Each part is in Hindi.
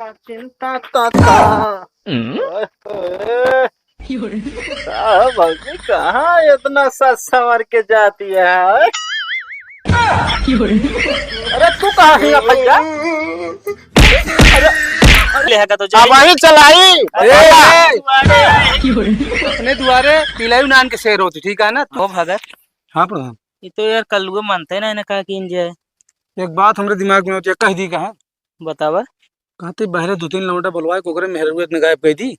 चिंता का था। ओए, भौजी कहाँ इतना सच संवर के जाती है? अरे तू कहाँ है भैया? लेगा तो वही चलाई। अपने दुआरे पिलाई नान के शेर होती, ठीक है ना? ओ भगत, हाँ प्रधान, ये तो यार कलुआ मानते ना, इन्हें कहा कि इंजय एक बात हमरे दिमाग में होती है, कह दी कहा बतावा। कहते बहरे 2-3 लौंडा बुलवाए कोकरे मेहरू इतने गायब कह दी।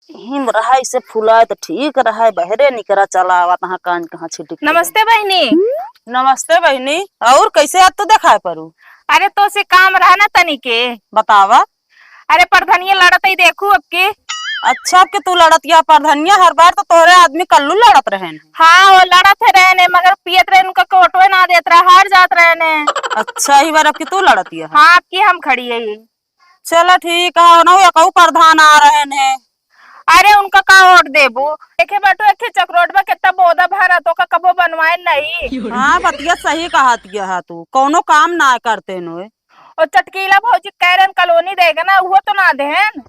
हिम रहा इसे फुलाए तो ठीक रहा है, बहरे निकरा चला आवा तहाँ कान कहाँ छिटिक। नमस्ते बहनी। नमस्ते बहनी। और कैसे आज तो देखा परू? अरे तो से काम रहा ना तनी के। बतावा। अरे प्रधानिया लड़त ही देखू अब के। अच्छा अब के तू लड़त या प्रधानिया? हर बार तो तोरे आदमी कल्लू लड़त रहे। हाँ वो लड़त है रहने, मगर पियत रहे उनका कोटवे ना देत रहा, हार जात रहने। अच्छा ही बार अब की तू लड़ती है? हाँ अब की हम खड़ी है ये। चलो ठीक है ना, कहू प्रधान आ रहे हैं। अरे उनका का वोट देबू? देखे बैठो एक चक्रोट में कितना बोदा भरा तो का कबो बनवाए नहीं। हाँ बतिया सही कहा है, तू कौनो काम ना करते नो। और चटकीला भौजी कैरन कॉलोनी देगा ना, वो तो ना देन।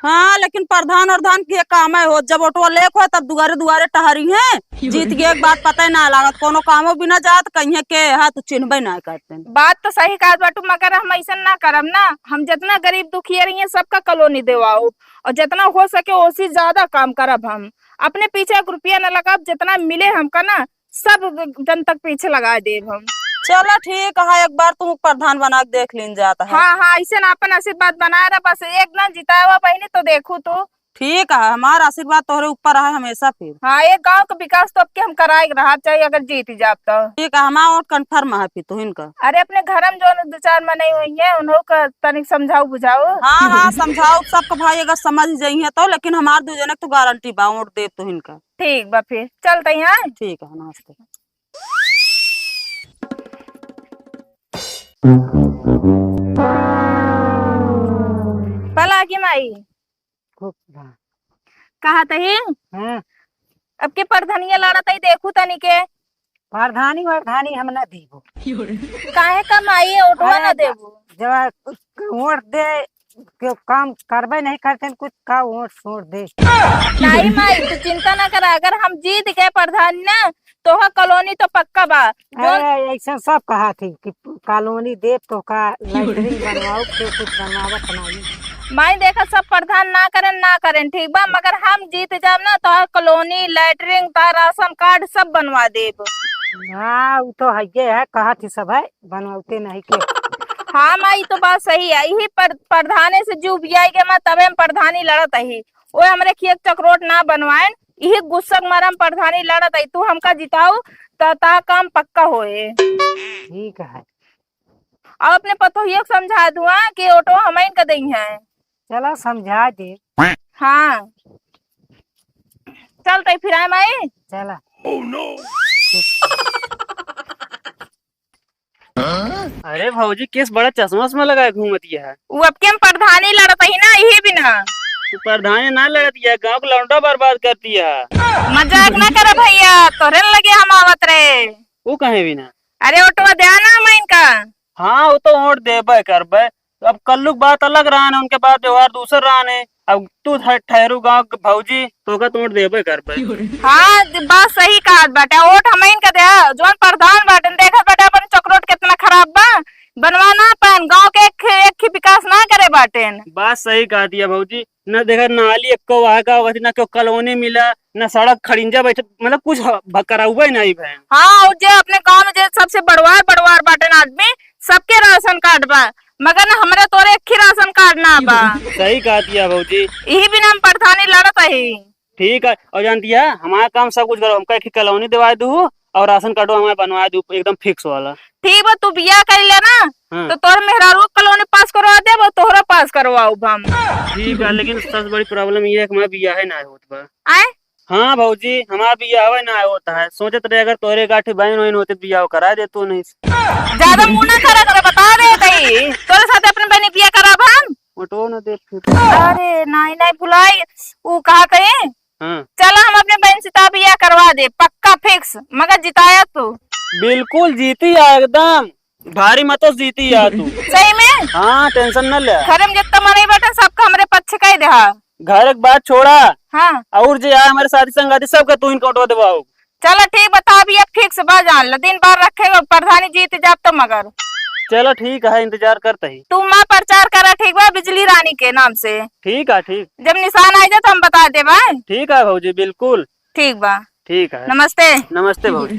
हाँ लेकिन प्रधान की काम है हो, जब ऑटो लेख हो तब दुआरे दुआरे टहरी है। जीत के एक बात पता ही ना लागत, कोनो कामो बिना जात कहीं के है तो चिन्हबे ना करते। बात तो सही कहा बाटू, मगर हम ऐसा ना करम ना। हम जितना गरीब दुखिया रही है सबका कॉलोनी देवाओ, और जितना हो सके उसी ज्यादा काम करब। हम अपने पीछे 1 रुपया न लगाब, जितना मिले हमका ना सब जन तक पीछे लगा देब हम। चलो ठीक है, एक बार तुम प्रधान बना के देख लीन जाता है। हाँ हाँ ऐसे ना अपन आशीर्वाद बनाए रहा, बस एक ना जिताया हुआ बहनी तो देखू तो। ठीक है, हमारा आशीर्वाद तोहरे ऊपर है हमेशा। फिर हाँ एक गांव का विकास तो अब के हम कराए रहा चाहिए, अगर जीत जाब तो। ठीक है, हमारा वोट कन्फर्म है फिर तो इनका। अरे अपने घर में जो 2-4 मने हुई है उन्हों का तनिक समझाओ बुझाओ। हाँ हाँ समझाओ सबको भाई, अगर समझ जाइए तो। लेकिन हमारे 2 जने तो गारंटी बा वोट दे तो इनका। ठीक बा फिर चलते हैं। ठीक है, नमस्ते। पला की माई कहा तही अब के प्रधानिया लड़त ही देखू तनी के। प्रधानी वर्धानी हम न दीबो। काहे का माई ओटवा ना देबू? जब वोट दे के काम करबे नहीं करते न, कुछ का वोट छोड़ दे। नहीं माई तू चिंता ना कर, अगर हम जीत गए प्रधान ना तो कॉलोनी तो पक्का बा। अरे ऐसा सब कहा थी कि कॉलोनी दे तो का लैट्रिन बनवाओ, फिर कुछ बनवावत नहीं। माई देखा सब प्रधान ना करें ठीक बा, मगर हम जीत जाब ना तो कॉलोनी लैट्रिन ता राशन कार्ड सब बनवा देब। हाँ वो तो है कहा थी सब है, बनवाते नहीं के। हाँ माई तो बात सही है, यही प्रधाने से जो बियाई के मैं तबे हम प्रधानी लड़त ही। वो हमरे खियक चक्रोट ना बनवाए, यही गुस्सा मरम प्रधानी लड़त है। तू हमका जिताऊ तो ता काम पक्का होए। ठीक है, अब अपने पतोहिया को समझा दूँ कि ऑटो हमें का दई है। चलो समझा दे। हाँ चलते फिर आए माई। चला। अरे भौजी केस बड़ा चश्मा उस्मा लगाए घूमती है। वो अब के हम प्रधानी लड़त ही ना, यही बिना तू प्रधान ना लड़ती है, गाँव को लौंडा बर्बाद करती है। मजाक ना करे भैया, तोरे लगे हम आवत रहे। वो कहे भी ना। अरे ऑटो ध्यान है मैं इनका। हाँ वो तो वोट देबे करबे, अब कल्लू बात अलग रहा है, उनके बाद व्यवहार दूसर रहा है। अब तू ठहरू गाँव के भौजी तो का वोट देबे करबे। हाँ बात सही कहा बाटे, वोट हमें इनका दे। जोन प्रधान बाटे देखत बाटे अपन चक्रोट कितना खराब बा, बनवाना पान गांव के एक विकास ना करे बाटे। बात सही कहा दिया भौजी, न देखा नाली एक वहाँ का होगा, न क्यों कॉलोनी मिला, न सड़क खड़िंजा बैठे, मतलब कुछ कराउबे नहीं बहन। हाँ और जे अपने गांव में जे सबसे बड़वार बाटे ना आदमी, सबके राशन कार्ड बा, मगर ना हमारे तोरे एक राशन कार्ड ना बा। सही कहा दिया भौजी, यही बिना हम प्रधानी लड़त ही। ठीक है। और जानती है हमारा काम सब कुछ करो, हमका एक कॉलोनी दिवा दू और राशन कार्ड हमें बनवा दू एकदम फिक्स वाला। ठीक बा, तू बिया कर लेना। हाँ। तो तोर मेहरारू कॉलोनी पास करवा दे, वो तोहरा पास करवाऊ हम। ठीक है, लेकिन सबसे बड़ी प्रॉब्लम ये है कि हमारा बिया है ना होत बा। आए हाँ भौजी हमारा बिया है ना होता है, सोचत रहे अगर तोरे गाठी बहन वहन होते बिया करा दे तो नहीं। ज्यादा मुंह ना करा करे, बता दे कहीं तोरे साथ अपने बहनी बिया कराब हम। ऑटो ना दे फिर। अरे नहीं नहीं भुलाई, वो कहा कहे हाँ चलो हम अपने बहन से बिया करवा दे पक्का फिक्स, मगर जिताया तू। बिल्कुल जीती है एकदम, भारी मत हो जीती यार तू। सही में हाँ टेंशन न ले। घर में जितना मनी बैठे सबका हमरे पक्ष का ही देहा। घर एक बात छोड़ा हाँ और जो यार हमारे शादी संगाती सबका तू इनको उठवा देवाओ। चलो ठीक बता, अभी अब फिक्स बा जान लो, दिन बार रखेगा प्रधानी जीत जाब तो मगर चलो ठीक है इंतजार करते ही। तू माँ प्रचार करा ठीक बा बिजली रानी के नाम से। ठीक है ठीक। जब निशान आ जाए तो हम बता दे बा। ठीक है भाजी बिल्कुल ठीक बा। ठीक है। नमस्ते। नमस्ते भाजी।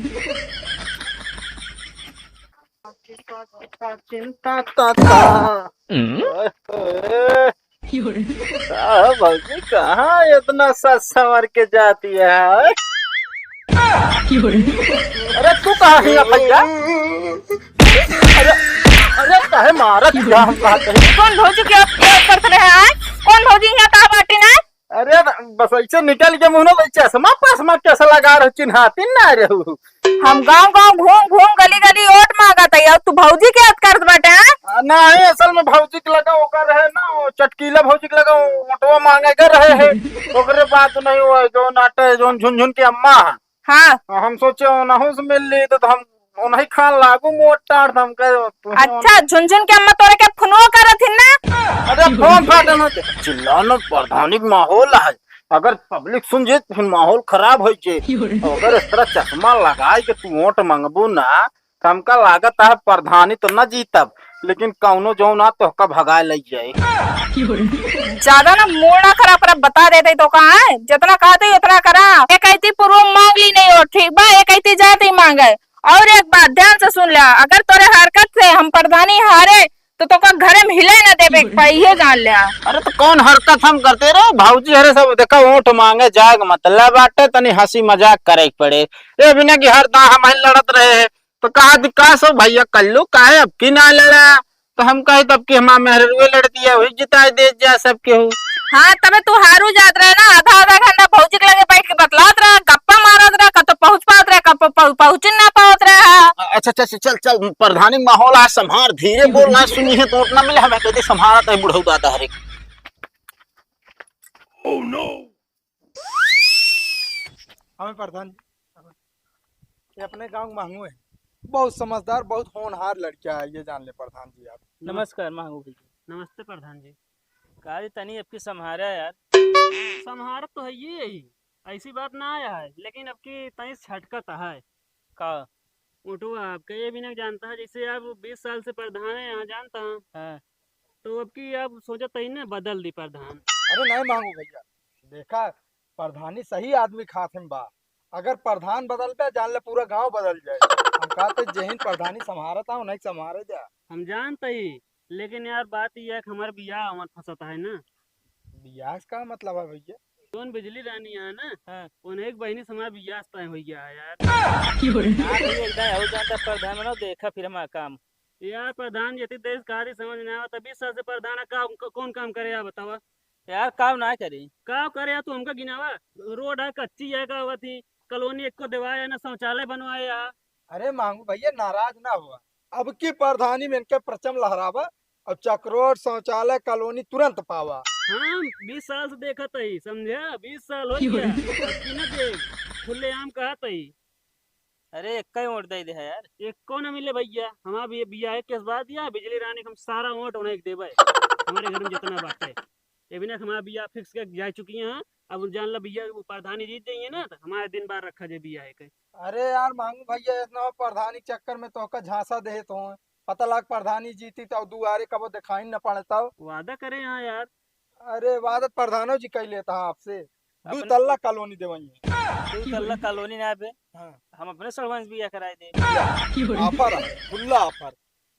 भौजी कहाँ इतना सच संवर के जाती है? अरे तू कहाँ है भैया? अरे काहे मारत क्या हम कहते हैं? कौन भौजी क्या करते रहे हैं? कौन भौजी यहाँ कहाँ बाटी ना? अरे बस ऐसे निकल के मुँह में चश्मा पश्मा कैसे लगा रहे चिन्हाती ना रहू? हम गांव गांव घूम घूम गली गली ओट मांगा था, तू भौजी के याद करत बाटे हैं? नहीं असल में भौजी के लगा ओकर रहे ना, वो चटकीला भौजी के लगा ओटवा मांगे कर रहे हैं। ओकरे बात नहीं हुआ जो नाटे जो झुनझुन की अम्मा है। हाँ हम सोचे ओनहु से मिल ली तो हम ओनही खान लागू मोट टाड़ हम कह। अच्छा झुनझुन के अम्मा तोरे के फोनो करत हिन ना? अरे फोन फाटन होते चिल्लानो प्रधानिक माहौल है, अगर पब्लिक सुन जे तो फिर माहौल खराब हो जे। अगर इस तरह चश्मा लगाए के तू वोट मांगबू ना तो हमका लागत है प्रधानी तो न जीतब, लेकिन कौनो जो ना तो का भगाए लग जाए। ज्यादा ना मूड ना खराब कर, बता देते तो कहाँ है, जितना कहते उतना करा। एक ऐती पूर्व मांग ली नहीं हो ठीक बा, एक ऐती जाते ही मांगे। और एक बात ध्यान से सुन लिया, अगर तोरे हरकत से हम प्रधानी हारे तो का घर में हिले न देवे ये जान लिया। अरे तो कौन हरकत हम करते रहे भाऊजी? हरे सब देखा वोट मांगे जाग मतलब बाटे तनी हंसी मजाक करे पड़े ये बिना की हर दां हम लड़त रहे हैं तो कहा दिक्कत सो भैया कल्लू काहे अब की ना लड़ा तो हम कहे तब की हमारा मेहरुए लड़ती है वही जिता दे जा सबके हो। हाँ तबे तू हारू जात रहे ना, आधा आधा घंटा भौजी के लगे बैठ के बतलात रहा, गप्पा मारत रहा, कब तो पहुंच पात रहे कब पहुंच ना पात रहा। अच्छा अच्छा चल चल प्रधानी माहौल आज संभार, धीरे बोलना सुनी है तो उतना मिले हमें कहते संभारा तो बुढ़ऊ दादा हरे। Oh no. हमें प्रधान जी ये अपने गांव मांगू है, बहुत समझदार बहुत होनहार लड़कियां है, ये जान ले प्रधान जी आप। नमस्कार मांगू भैया। नमस्ते प्रधान जी। काजी तनी आपकी संहारा यार। संहारा तो है ये यही, ऐसी बात ना आया है, लेकिन आपकी तनी छटकत है का उठो आपका ये भी ना जानता है, जैसे आप 20 साल से प्रधान है यहाँ जानता हूँ। हाँ। तो अब की आप सोचा तही ना बदल दी प्रधान। अरे नहीं मांगू भैया, देखा प्रधानी सही आदमी खाते में बा, अगर प्रधान बदल पे जान ले पूरा गांव बदल जाए। हम कहते जहीन प्रधानी संभारता हूँ नहीं संभारे जा। हम जानते ही, लेकिन यार बात ये है कि हमारे बियाह हमारे फंसता है ना। बियाह का मतलब है भैया? कौन बिजली रानी है ना। हाँ। उन्हें एक बहनी से हमारा बियाह तय हो गया है यार। प्रधान बनो देखा फिर हमारा काम यार। प्रधान यदि देश कार्य समझ नहीं आवा तभी 20 साल से प्रधान कौन काम करे यार बतावा यार। काम ना करे का करे तू हमका गिनावा। रोड है कच्ची है का हुआ थी, कॉलोनी एक को दिवाया ना शौचालय बनवाया यार। अरे मांगू भैया नाराज ना हुआ, अब की प्रधानी में इनके परचम लहरावा, अब चक्रोट शौचालय कॉलोनी तुरंत पावा। हाँ 20 साल से देखा तही समझा, 20 साल हो गया न देख खुले आम कहा तही। अरे एक ही वोट दे दे है यार, एक को न मिले भैया। हमारा भी बियाह किस बात दिया बिजली रानी हम सारा वोट उन्हें देवे हमारे घर में जितना बात है। ये बिना हमारा बियाह फिक्स कर जा चुकी है। अब जान ला बिया प्रधानी जीत जाइए ना तो हमारे दिन बार रखा जाए बिया है। अरे यार मांगू भैया इतना प्रधानी चक्कर में तो झांसा दे तो पता लग प्रधानी जीती तो दुआरे कबो दिखाई न पड़ता। वादा करे यहाँ यार। अरे वादा प्रधानो जी कह लेता है आपसे, 2 तल्ला कॉलोनी देवइए। 2 तल्ला कॉलोनी ना पे हाँ। हम अपने सरपंच बिया कराए दे। ऑफर है खुला ऑफर,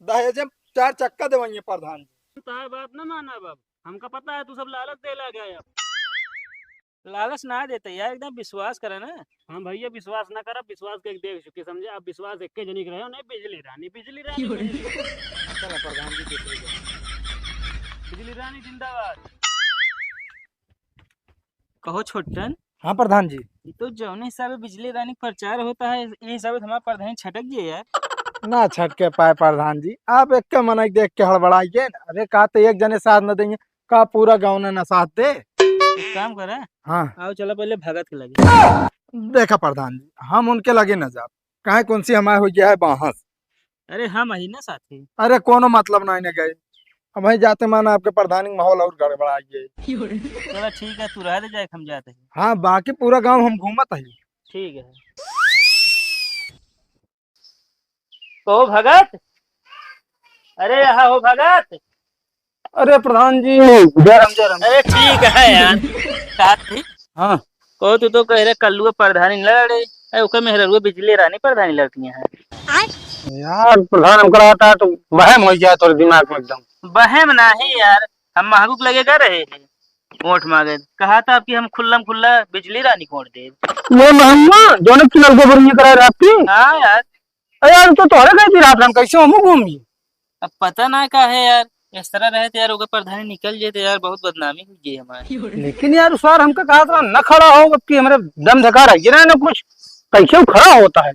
दहेज 4 चक्का देवइए प्रधान जी। तार बात ना माना बाब, हमका पता है तू सब लालच दे ला गया। लालच ना देते यार, एकदम विश्वास करे ना। हम भैया विश्वास ना कर, विश्वास के देख चुके समझे। आप विश्वास एक के जनी रहे हो नहीं बिजली रानी चलो प्रधान जी बिजली रानी जिंदाबाद। कहो छोटन। हाँ प्रधान जी। तो जो हिसाब से बिजली रानी प्रचार होता है इस हिसाब से हमारा प्रधान छटक गए यार। ना छटके पाए प्रधान जी, आप एक के मन देख के हड़बड़ाइए। अरे कहा तो एक जने साथ न देंगे, का पूरा गाँव ने न साथ दे। एक काम करे हाँ आओ चलो पहले भगत के लगे। देखा प्रधान जी हम उनके लगे न जा, कहे कौन सी हमारे हो गया है बाहस, अरे हम ही ना साथी। अरे कोनो मतलब नहीं गए, हम वहीं जाते माना आपके प्रधानी का माहौल और गड़बड़ाइए। चलो ठीक है, तू रह दे जाए, हम जाते हैं। हाँ बाकी पूरा गांव हम घूमत है। ठीक है। तो भगत, अरे यहाँ हो भगत। अरे प्रधान जी जरम। अरे ठीक है यार। साथी हाँ को तू कह रहे कल्लू प्रधानी लड़े, अरे ओकर मेहररुआ बिजली रानी प्रधानी लड़ती हैं। यार प्रधान हम कराता है तो वहम हो गया थोड़े दिमाग में एकदम। बहम नहीं यार, हम महबूब लगे कर रहे हैं वोट मांगे, कहा था कि हम खुल्लम खुल्ला बिजली रानी को वोट दे। वो महंगा जो ने किनल को बरिए करा रहा आपकी। हाँ यार। अरे यार तो तोहरे गई थी रात हम कैसे हम घूमी। अब पता ना का है यार, इस तरह रहे थे यार, ओकर प्रधानी निकल जाते यार, बहुत बदनामी हुई है हमारी। लेकिन यार सर हमका कहा था न खड़ा हो कि हमारे दम धका रह गिरा ना कुछ, कैसे वो खड़ा होता है।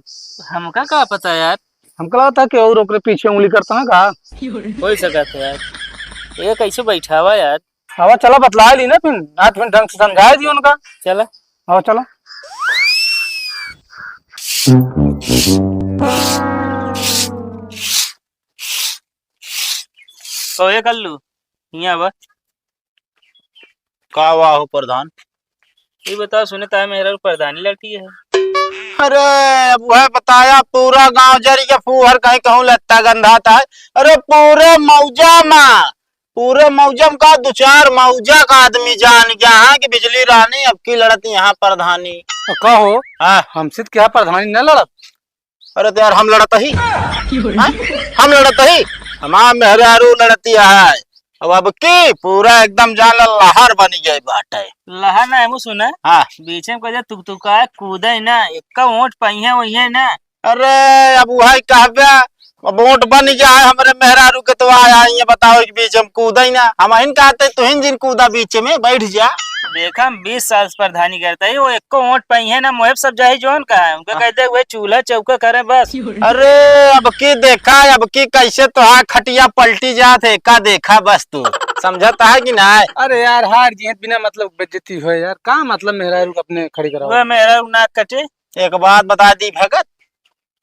हमका क्या पता यार, हमको लगा था कि और ओकरे पीछे उंगली करता है कहा। हो सका था यार, ये कैसे बैठा हुआ यार। हवा चला बतला ली ना, फिर आज फिर ढंग से समझाया दी उनका। चला हाँ चला। तो ये कल्लू यहाँ बा, का वाह हो प्रधान। ये बताओ, सुने था मेरा प्रधानी लड़की है। अरे अब वह बताया पूरा गांव जरी के फूहर कहीं कहूँ लगता गंधाता है। अरे पूरे मौजम का दो चार मौजा का आदमी जान गया है कि बिजली रानी अब की लड़ती यहाँ प्रधानी। तो कहो हाँ हमसे क्या प्रधानी न लड़त। अरे तो यार हम लड़त ही, हम लड़त ही, हमारा मेहरारू लड़ती है। अब की पूरा एकदम जान लहर बनी गई बाटे। लहा ना है सुना, हाँ बीच में कहे तुक कूदे ना, एक वोट पहिए वही है ना। अरे अब वही कहबे, वोट बन गया है हमारे मेहरारू के तो आया, ये बताओ कि बीच में कूदा ही ना, हम इन कहते तुहिन जिन कूदा बीच में बैठ जा। देखा हम 20 साल से प्रधानी करता है, वो एक वोट पहिए ना, मोहब सब जाही जोन का है, उनका कहते हुए चूल्हा चौका करे बस। अरे अब की देखा, अब की कैसे तो हाँ खटिया पलटी जात है का देखा बस तू समझता है कि ना। अरे यार हार जी बिना मतलब बेइज्जती हो यार, का मतलब मेहरारू को अपने खड़ी कराओ। वह मेरा नाक कटे। एक बात बता दी भगत,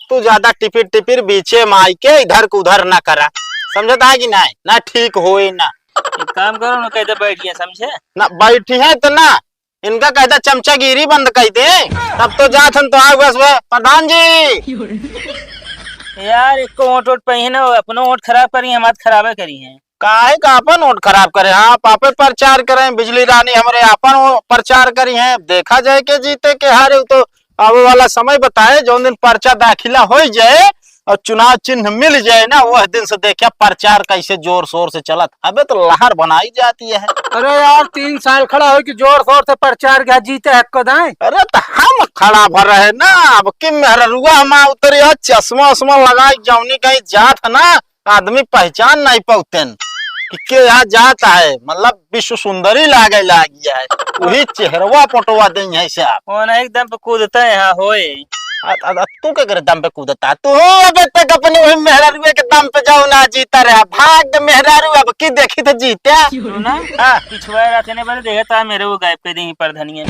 तू ज्यादा टिपिर टिपिर बीचे माई के इधर को उधर ना करा, समझता है कि ना ठीक होए ना। एक काम करो ना, कहते बैठिए, समझे ना बैठी है तो ना इनका कहता चमचागिरी बंद कर दे, तब तो जात हम तो आ बस वे प्रधान जी। यार एक वोट वोट पहिए ना, अपना वोट खराब करी, हमारे खराबे करी है। काहे का अपन वोट खराब करे, हाँ पापे प्रचार करें, बिजली रानी हमारे अपन वो प्रचार करी है, देखा जाए के जीते के हारे तो आवे वाला समय बताए, जो दिन पर्चा दाखिला हो जाए और चुनाव चिन्ह मिल जाए ना, वह दिन से देखिए प्रचार कैसे जोर शोर से चलत, अबे तो लहर बनाई जाती है। अरे यार 3 साल खड़ा हो कि जोर शोर से प्रचार क्या जीते है कदाए। अरे तो हम खड़ा भर रहे ना, अब कि मेहरुआ हम उतरे चश्मा उश्मा लगा जौनी कहीं जात है ना, आदमी पहचान नहीं पाते कि यहाँ जाता है, मतलब विश्व सुंदरी लागे लागिया है, वही चेहरवा पटवा दे है से आप। वो ना एकदम पे कूदता है यहाँ होए। तू क्या करे दम पे कूदता, तू अबे तक अपने वही मेहरारू के दम पे जाओ ना जीता रहा, भाग मेहरारू अब की देखी तो जीते। ना पिछुआ रात ने बड़े देखा था मेरे वो गायब कर दी प्रधानिया।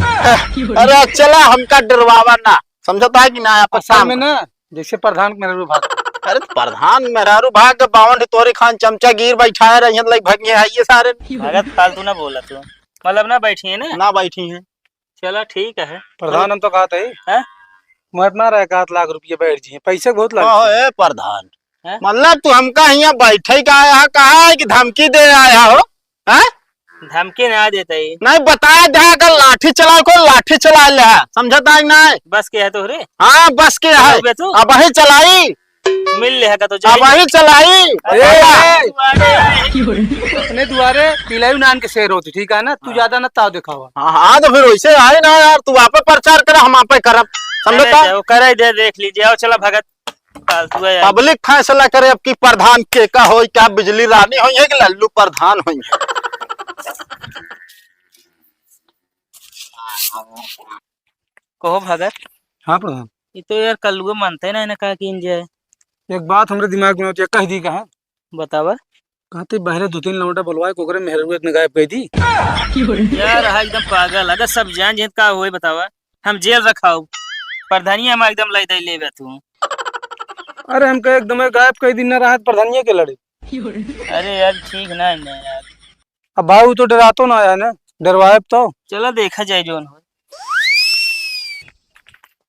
अरे चला हमका डरवावा ना, समझता है कि ना आप में ना जैसे प्रधान मेहरारू भाग। अरे तो प्रधान मेहरारू भाग बावन तोरे खान चमचा गिर बैठाए रही लाइक भागे है ये सारे। भगत फालतू ना बोला तू, मतलब ना बैठी है ना बैठी है। चला ठीक है। प्रधान हम तो कहा था मुहम्मा रहा 1 लाख रुपये बैठ जी, पैसे बहुत लगे। ए प्रधान मतलब तू हमका यहाँ बैठे का आया, कहा है कि धमकी दे आया हो? धमकी ना देता ही नहीं बताया जा कर लाठी चला को लाठी चला ले, समझता है ना। बस के है तो रे। हाँ बस के है, अब वही चलाई मिल ले तो अब वही चलाई। अपने दुआरे पिलाई नान के शेर होती, ठीक है ना, तू ज्यादा ना ताव दिखावा। हाँ तो फिर वैसे आए ना यार, तू आप प्रचार कर हम आप करब, समझता करे दे देख लीजिए। आओ चला भगत, पब्लिक फैसला करे अब की प्रधान के का हो, क्या बिजली रानी हो कि लल्लू प्रधान हो। कहो भगत। हाँ प्रधान। ये तो यार कल्लू मानते ना इन्हें कहा कि इंजय एक बात हमारे दिमाग में होती है, कह दी कहा बतावा। कहते बहरे 2-3 लौंडा बोलवाए कोकरे मेहरारू इतने गायब गई थी। यार एकदम पागल, अगर सब जान जित का हुए बतावा, हम जेल रखाओ प्रधानी हम एकदम लाई ले तू। अरे हमको एकदम गायब कई दिन न रहा प्रधानिया के लड़े। अरे यार ठीक ना है यार। अब भाई वो तो डरा तो ना आया ना, डरवाए तो। चलो देखा जाए जो हो।